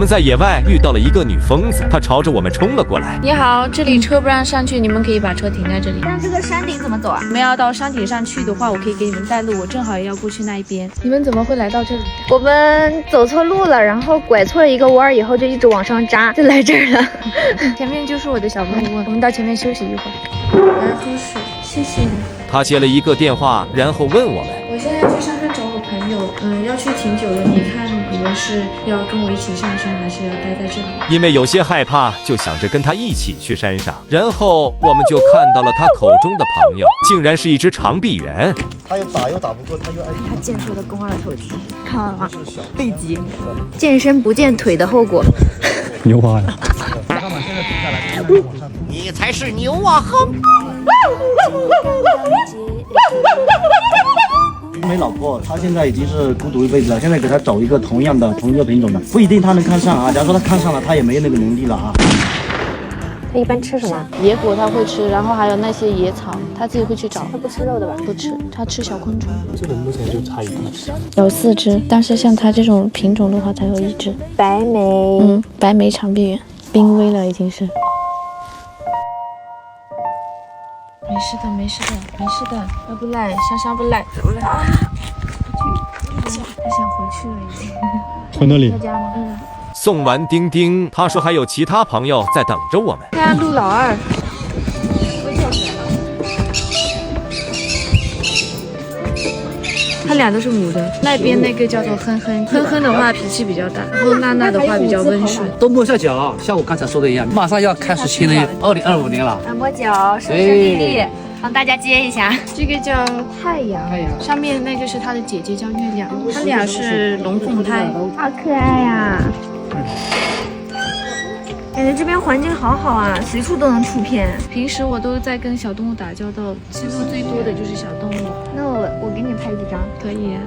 们在野外遇到了一个女疯子，她朝着我们冲了过来。你好，这里车不让上去，你们可以把车停在这里。但这个山顶怎么走啊？你们要到山顶上去的话，我可以给你们带路，我正好也要过去那一边。你们怎么会来到这里？我们走错路了，然后拐错了一个弯儿，以后就一直往上扎，就来这儿了。前面就是我的小木屋，我们到前面休息一会儿。来喝水，谢谢你。她接了一个电话，然后问我们。我现在去上山找我朋友，要去挺久的。你看你们是要跟我一起上山，还是要待在这里？因为有些害怕，就想着跟他一起去山上。然后我们就看到了他口中的朋友，竟然是一只长臂猿。他又打不过，他又爱他健硕的肱二头肌，看到了吗？背肌，健身不见腿的后果。牛蛙呀！你才是牛啊！哼！没老婆，他现在已经是孤独一辈子了。现在给他找一个同一个品种的，不一定他能看上啊。假如说他看上了，他也没有那个能力了啊。他一般吃什么？野果他会吃，然后还有那些野草，他自己会去找。他不吃肉的吧？不吃，他吃小昆虫。这个目前就差一个。有4只，但是像它这种品种的话，才有1只。白眉，白眉长臂猿，濒危了已经是。没事的，没事的，没事的，他不赖，香香不赖，走了。他想回去了已经。回那里。在家吗？送完丁丁，他说还有其他朋友在等着我们。看陆老二。他俩都是母的，那边那个叫做哼哼，哼哼的话脾气比较大，然后娜娜的话比较温顺。都摸下脚，像我刚才说的一样，马上要开始新的2025年了。按摩脚，顺顺利利，帮大家接一下。这个叫太阳，上面那个是他的姐姐叫月亮，他俩是龙凤胎，好可爱呀！感觉这边环境好好啊，随处都能出片。平时我都在跟小动物打交道，记录最多的就是小动物。那我给你拍几张，可以啊，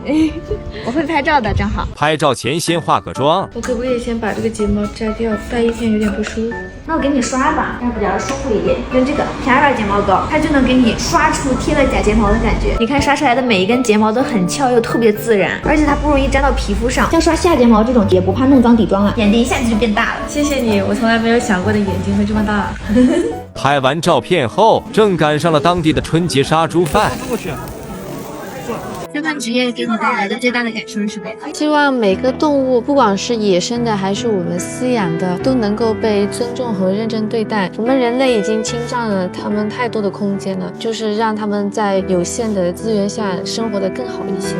我会拍照的，正好。拍照前先化个妆。我可不可以先把这个睫毛摘掉？戴一天有点不舒服。那我给你刷吧，这样比较舒服一点。用这个 Kara 睫毛膏，它就能给你刷出贴了假睫毛的感觉。你看刷出来的每一根睫毛都很翘又特别自然，而且它不容易粘到皮肤上。像刷下睫毛这种也不怕弄脏底妆啊，眼睛一下子就变大了。谢谢你，我从来没有想过的眼睛会这么大。拍完照片后，正赶上了当地的春节杀猪饭。这份职业给你带来的最大的感受是什么？希望每个动物，不管是野生的还是我们饲养的，都能够被尊重和认真对待。我们人类已经侵占了他们太多的空间了，就是让他们在有限的资源下生活得更好一些。